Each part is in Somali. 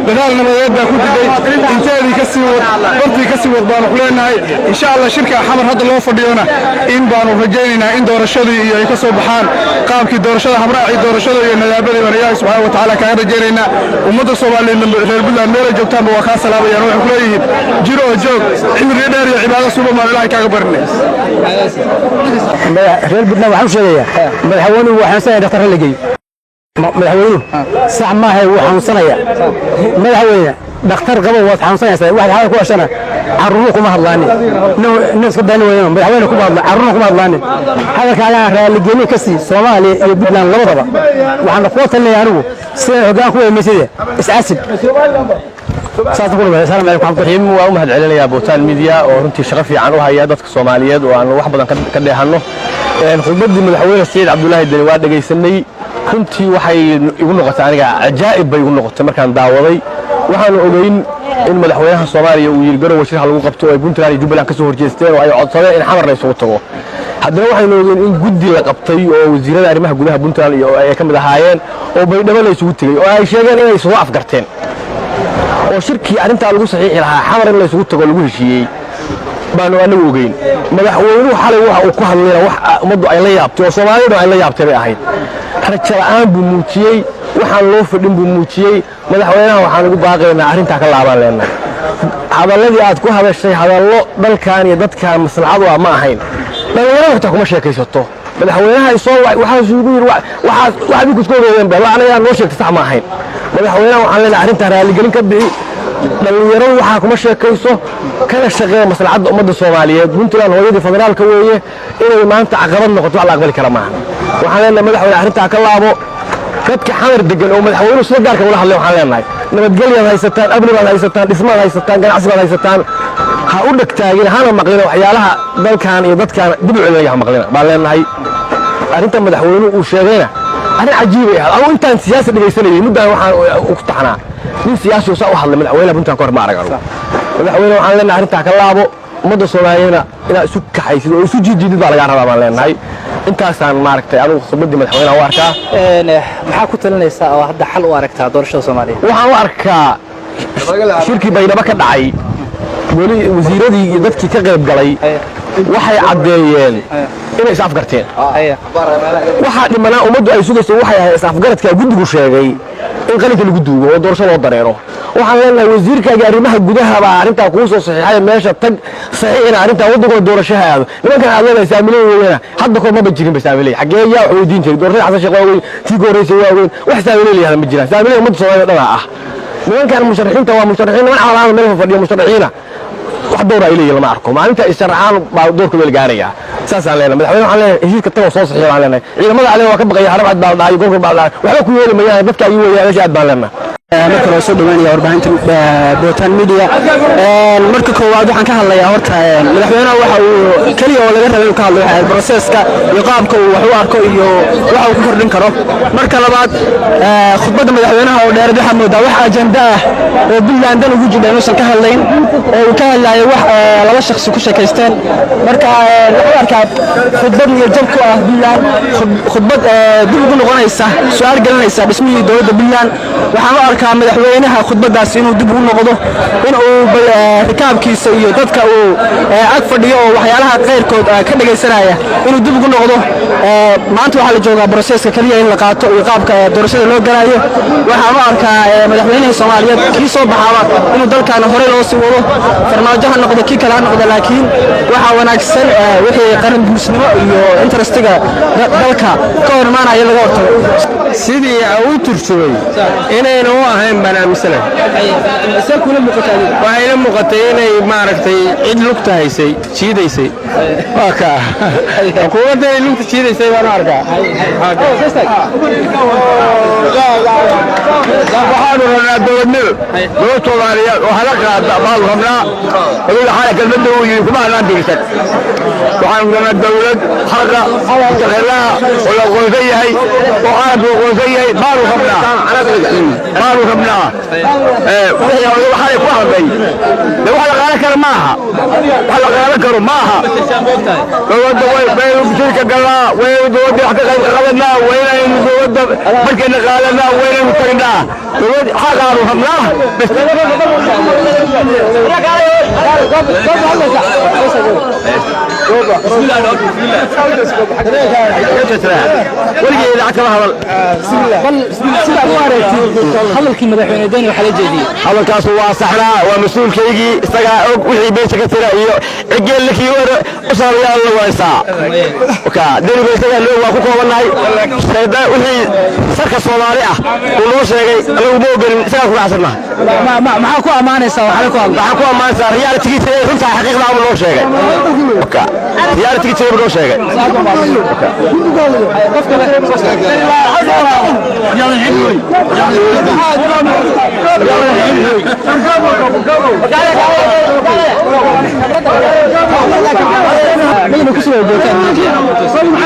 بدالنا مدينة كودي إنتاجي كسيور قلتي كسيور بانو خلينا إن شاء الله شركة حمر هذا اللي وفديونا إن بانو رجينا إن دور الشذي يكسب بحال قام كي دور الشذي حمراء دور الشذي نلابي ورياء سبحانه وتعالى كان رجينا ومدة صوالي البلد ميرا جوتان وخاص لا بيانو خليه جيرو جوك إن ريدار عبادة سوبر ما لا كعبرني غير بدنا وحوش يا مدحونه وحسن دكتور اللي جاي مدحونه ساعة ما هي وحنصنيا مدحونه دكتور قبل وحنصنيا واحد هذا كل سنة عروقكم هاللاني الناس قدامنا وينهم مدحونكم عروقكم هاللاني هذا كان اللي جاي كسي سومالي بدنا نلوضه وعنا قوة اللي يعرفوا سيرجع كوي مسيدة اسعسب السلام عليكم عبد الرحيم ومهد علينا يا بوتان ميديا ورنتي شرفي عنوها يا dadka Soomaaliyeed oo aan wax badan ka dheehano khudbadii madaxweyne Saciid Cabdullaahi Dani waa dhageysanay runtii waxay igu noqotay aniga ajaa'ib bay igu noqotay markaan daawaday waxaan ogeyn in madaxweynaha Soomaaliya uu yiri garow shir lagu qabto ay Puntland iyo Jubbaland ka soo horjeesteen oo ay codsadeen in xamar la isugu tago haddana waxay ogeyn in guddi la qabtay oo wasiirada arrimaha gudaha Puntland iyo ay ka mid ahaayeen oo baydhabo la isugu tagay oo ay sheegeen inay soo afgarteen oo shirkii arinta lagu saxiixi lahaa xamar in la isugu tago lagu heshiiyay baanu anagu ogeyn madaxweynuhu xalay waxa uu ku hadlayna wax umadu ay la yaabtay oo Soomaalidu ay la yaabtay bay ahayd rajo la'aan buu muujiyay waxaan loo fadhin buu muujiyay madaxweynaha waxaan ugu baaqaynaa arinta ka laaban leenahay hadaladii aad ku hadashay hadallo dalkan iyo dadkan maslaxadu ma ahayn dhalinyarada kuma sheekaysato madaxweynaha isoo waxa uu yiri waxa ku soo reeyeen baa anaga noo sheegtay sax ma ahayn madaxweynaha waxaan leenahay arinta raali gelin ka bixi dhalinyaradu waxa kuma sheekayso kana shaqeeya maslaxada ummadda Soomaaliyeed Puntland hooyadii federaalka weeye inay maanta caqabad noqoto wax la aqbali kara maaha waxaan leenahay madaxweynaha arinta ka laabo dadka xamar degan oo madaxweynuhu sida gaarka wada hadlay waxaan leenahay nabadgelyo haysataan amni haysataan dhismaha haysataan ganacsiga haysataan ha u dhagtaagin hana maqlina waxyaalaha dalkan iyo dadkan dib u celinaya maqlina baa leenahay arinta madaxweynuhu uu sheegayna أنا عجيب يا أو أنت سياسة اللي يسني مدة وقطعنا من سياسة وسأو هذا من أوله بنت أكبر ما رجعوا وله وعلى لنا عرفت كلامه مدة صناعينا إلى سك حيث وسوق جديد على جارها ما لنا هاي أنت أصلا ما ركت أنا خبرت من حوالي واركا محاكو تلنا يسا واحد حل واركتها دور شو سومالي واركا شركة بين بكر عي ولي وزيرتي ذاتك كغيب قلي waxay cadeeyeen inay is afgarteen waxa dhimana umadu ay sugayso waxay is afgaradka guddigu sheegay in qalinka lagu duubo oo doorasho loo dareero waxaan leenahay wasiirkaaga arrimaha gudaha baa arinta ku soo saxiixay meesha tag saxiixina arinta waddanka doorashaha aado nimanka aadana saamilay weeyna hadda ko ma bajirin saamilay xagee yaa weydiin jiray doorashada xasan shaqo weey tii gooreysay waa weyn wax saamilay leeyahay ma jiraan saamilay umadu Soomaaliyeed ah nimankan musharaxiinta waa musharaxiin ma calaamad meel fadhiyo musharaxiina دور إليه لما أركم أنت إسرعان دورك بالجارية أساسا لنا مدحونا عليه هيك كتير صوص حيل علينا إذا ما عليه وكبر يا حرب بعد بعد يقول بعد وحنا كل يوم يا بفتح يوم يا جاد بالنا marka soo dhawaanaya warbaahinta Bootan Media marka koowaad waxaan ka hadlayaa horta madaxweynaha waxa uu kaliya oo laga rabay inuu ka hadlo processka iyo qaabka uu wax u arko iyo waxa uu ku kordhin karo marka labaad khudbadda madaxweynaha oo dheer waxa moodaa wax ajenda ah oo Puntland ugu jira inuu ka hadlayn oo uu ka hadlayo wax laba shakhsi ku sheekaysteen marka wuxuu arkaa khudbad iyo jab ku ah Puntland khudbad dib ugu noqonaysa su'aal galinaysa dhismihii dowladda Puntland waxaan arkaa madaxweynaha khudbadaas inuu dib u noqdo in uu rikaabkiisa iyo dadka uu ag fadhiyo oo waxyaalaha qeyrkood ka dhageysanaya inuu dib ugu noqdo maanta waxa la joogaa processka kaliya in la qaato iyo qaabka doorashada loo galaayo waxaan u arkaa madaxweynaha Soomaaliyeed kii soo baxaaba inuu dalkan hore loo sii wado farmaajo ha noqdo kii kale ha noqdo laakiin waxa wanaagsan wixii qaran guusnimo iyo interestiga dalka ka hormaanaya laga hortago sidii uu turjumay inaynu ahayn baan aaminsanahay waxayna muuqatay inay maaragtay cid lugta haysay jiidaysay waa ka xukuumadda ay lugta jiidaysay baan arkaa waxaanu rabnaa dowladnimo dowlad soomaaliyeed oo hala qaada baanu rabnaa odaga xala kelmadda uu yidhi kuma hadlaan degsan waxaanu rabnaa dowlad xaqa mustaqilaa oo la aqoonsan yahay oo caalamku aqoonsan yahay baanu rabnaa wixii waxaanay ku hadlay de wax la qaadan karo maaha wax la qaadan karo maaha dowladda waynu shirka galnaa waynu dowladda wax ka qayb qabanaa waynaynu dowladda markayna qaadanaa waynaynu tagnaa dowlad xaqaanu rabnaa weligeeda lacag kama hadal hadalkii madaxweyne deni waxaa la jeediyey hadalkaasu waa saxnaa waa mas-uulkaygii isagaa og wixii meesha ka tira iyo cigeellakii u saamayaa la waysaa deniba isagaa loog waa ku koobannahay wixii sarka soomaali ah uu noo sheegay anagu ma ogelin isagaa ku racsannaha maxaa ku ammaanaysaa waxaa ku ammaanaysaa riyaalitigiisa ee runtaa xaqiiqdaa buu noo sheegay riyaalitigiisa buu noo sheegay مين كسر البوتان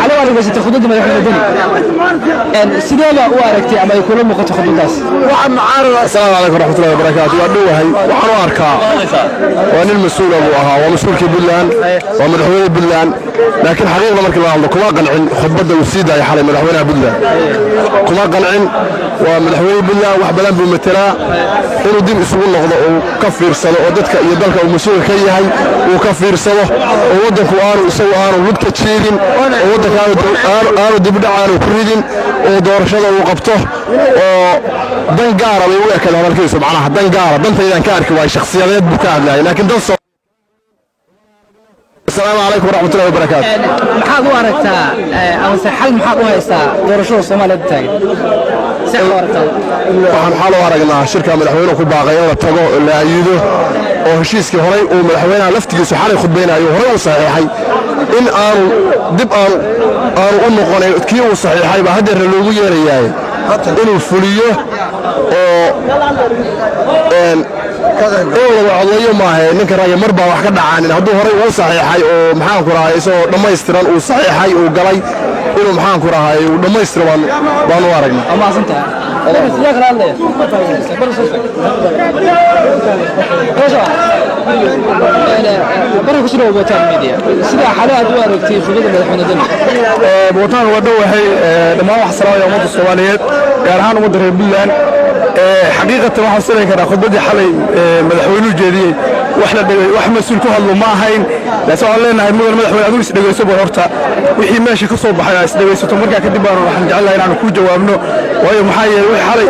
على وارد بس تخدد ما يحمل الدنيا سيدنا واركتي أما يكون مقطع خدوداس وعن معارض السلام عليكم ورحمة الله وبركاته وأدوها وحنو أركا وأنا المسؤول أبوها ومسؤول كبلان ومدحوين بلان لكن حقيقة مركب الله كما قنعن خطبة وسيدة يا حالي مدحوينها بلان كما قنعن ومدحوين بلان وحبلان بمثلا إنه دين يسوون نقضه وكفير صلو ودتك يدلك ومسؤول كيهاي وكفير صلو وودك وآنو يسوي آنو لدك تشيرين وودك آنو دبدع آنو كريدين ودور شغل وقبته دن قارة ويقول لك هذا الكيس معناها دن قارة دن إذا كارك واي شخصيات بتاعنا لكن دن السلام عليكم ورحمة الله وبركاته. محاض واركتا أو سحل محاض وهيستا دورشو الصومالي التاجر. سحل واركتا. waxaan xal u aragnaa shirka madaxweynuhu ku baaqay in la tago la ayido oo heshiiskii horay uu madaxweynaha laftigiisu xalay khudbeynayo horay uu saxiixay in aanu dib aanu u noqonayn kii uu saxiixay baa haddeer loogu yeerayaay inuu fuliyo oo la wacdayo maahe ninka raaga mar baa wax ka dhacaanin hadduu horay uu saxiixay oo maxaan ku rahay isagoo dhammaystiran uu saxiixay uu galay inuu maxaan ku rahay uu dhammaystiran baan u aragnaa ama asanta برا كسر بوتان ميديا سيدا حالات واركتي خدود مدحونا دني بوتان ودوحي لما wax salaaya umada Soomaaliyeed gaar ahaan umada reer Puntland xaqiiqatan waxaan sameyn karaa khudbadii xalay madaxweynuhu jeediyay wax mas'uul ku hadlo ma ahayn laakiin waxaan leenahay madaxweyne adigu is dhageyso horta wixii meesha ka soo baxay is dhageysato markaa kadib waxaan jecelahay inaan ku jawaabno waayo maxaa yeelay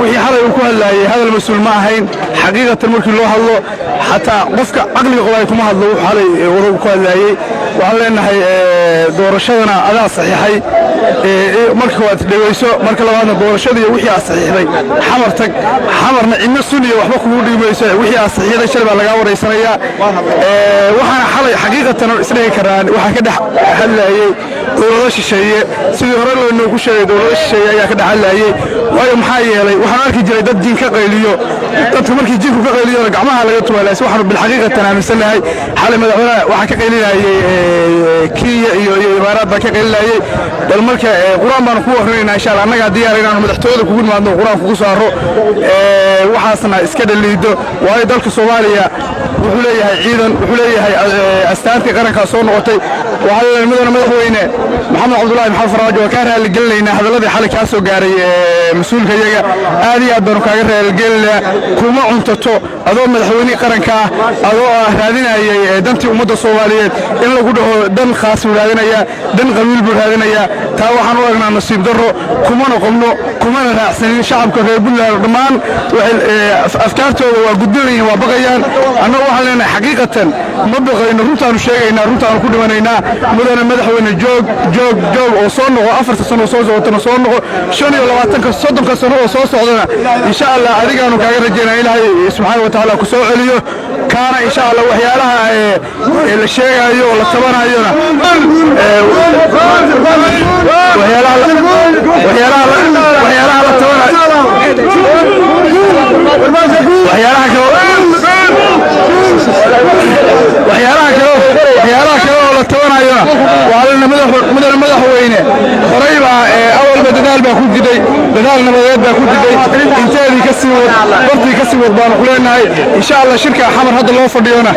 wixii xalay uu ku hadlayay hadal mas'uul ma ahayn xaqiiqatan markii loo hadlo xataa qofka aqliga qodaya kuma hadlo wuxuu xalay uu ku hadlayay waxaan leenahay doorashadana adaa saxiixay marka waad dhageyso marka labaadna doorashada iyo wixii aad saxiixday xamar tag xamarna cidna suniyo waxba kugu dhimayso wixii aad saxiixday shalay baa laga wareysanaya waxaana xalay xaqiiqatan isdheegi karaan waxa ka dhex hadlayay dowladda shisheeye sidii hore loo noogu sheegay dowladda shisheeye ayaa ka dhex hadlayay waayo maxaa yeelay waxaan arki jiray dad diin ka qayliyo dadka markii diinku ka qayliyo gacmaha laga tuwalaas waxaanu bil xaqiiqatan aaminsanahay xalay madaxweynaha waxa ka qaylinayay Kenya iyo Imaaraad baa ka qaylinayay bal marka quraan baan ku akhrineynaa insha Allah annaga diyaar inaan madaxtooyada kugu nimaadno quraan kugu saaro waxaasna iska dhaliido waayo dalka Soomaaliya wuxuu leeyahay ciidan wuxuu leeyahay astaantii qaranka soo noqotay waxaa madaxweyne Maxamed Cabdullaahi Maxamed Farmaajo ka raali gelinayna hadaladii xalay ka soo gaaray mas'uulka iyaga aad iyo aad baan kaaga raali gelinaa kuma cuntato adoo madaxweyne qaranka adoo raadinayay dantii ummadda Soomaaliyeed in lagu dhaho dan khaas u raadinaya dan qabiil buu raadinaya taa waxaan u aragnaa nasiib darro kuma noqono kumana raacsanin shacabka reer Puntland dhammaan afkaartooda waa gudbinayaan waa baqayaan annagu waxaan leenahay xaqiiqatan ma baqayno runtaanu sheegaynaa runtaanu ku dhimanaynaa mudane madaxweyne joog oo soo noqo 4 sano soo socotana soo noqo 25 sano oo soo socdana insha Allah adigaanu kaaga rajaynaa Ilaahay subxaanahu wa ta'ala ku soo celiyo kaana insha Allah waxyaalaha la sheegayo la tabanayona waxyaalaha la tabanayo waxyaalaha kale oo la tabanayona waalina mudane madaxweyne horay baa awalba dadaal baa ku jiday dadaal nabadeed baa ku jiday inteedii ka sii wad bartii ka sii wad baanu ku leenahay insha Allah shirka xamar hadda loo fadhiyona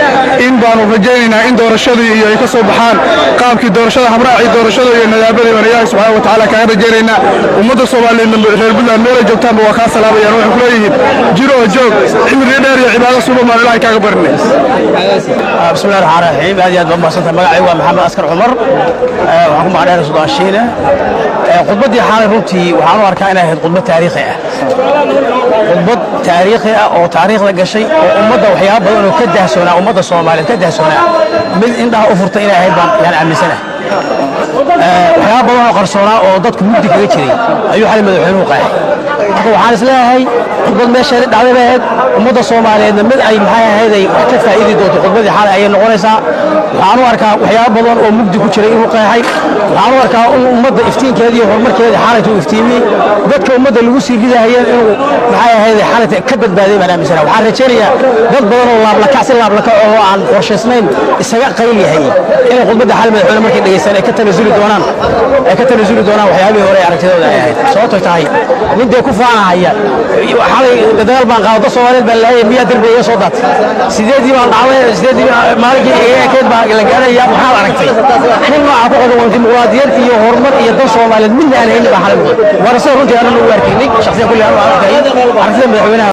in baanu rajaynaynaa in doorashadii iyo ay ka soo baxaan qaabkii doorashada habraaci doorashada iyo nadaabadii Ilaahay subxaanahu wa ta'ala kaaga rajaynaynaa ummadda Soomaaliyeed reer Puntland meel joogtaan waa ka salaamayaan waxay ku leeyihiin jiro joog cimri dheer iyo cibaado suuban Ilaahay kaaga barnay bismillaahir rahmaanir rahiim aad iyo aad baan magacay waa Maxamed Askar Cumar waxaan ku magacay Suudaan Shiine khudbadii xaalay runtii waxaan u arkaa inay ahayd khudbad taariikhi ah khudbad taariikhi ah oo taariikhda gashay oo ummadda waxyaabo badan oo ka dahsoonaa ummadda Soomaaliyeed ka dahsoonaa mid indhaha u furtay inay ahayd baan yaan aaminsanahay waxyaabo badan oo qarsoonaa oo dadku muddo kaga jiray ayuu xalay madaxweynuhu qaaxay marka waxaan isleeyahay khudbad meesheeda dhacday bay ahayd ummadda Soomaaliyeedna mid ay maxay ahayd ay wax ka faa'iidi doonto khudbadii xalay ayay noqonaysaa waxaan u arkaa waxyaabo badan oo mugdi ku jiray inuu qeexay waxaan u arkaa in ummadda iftiinkeeda iyo horumarkeeda xalaytu iftiimiyey dadka ummadda lagu sii ridahayeen inuu maxay ahayd xalayta ka badbaaday baan aaminsanahay waxaan rajaynayaa dad badan oo laablakac oo aan qorshaysnayn isaga qayl yahay inay khudbadda xalay madaxweyne markay dhageysan ay ka tanasuli doonaan waxyaabihii hore aragtidooda ay ahayd sababtoo tahay nin dee ku faanahaya xalay dadaal baan qaado Soomaaliyeed baan leeyahay miyaa darbiga soo daatay sideedii baan dhacday maalinkii eekeed baa la gaaraya maxaa aragtay nin nooca ku qodan dimuqraadiyad iyo horumar iyo dad Soomaaliyeed midna aan haynin baa xalay warasay runtii aan u arkaynay shakhsiyan kulli aan u arkay aragtida madaxweynaha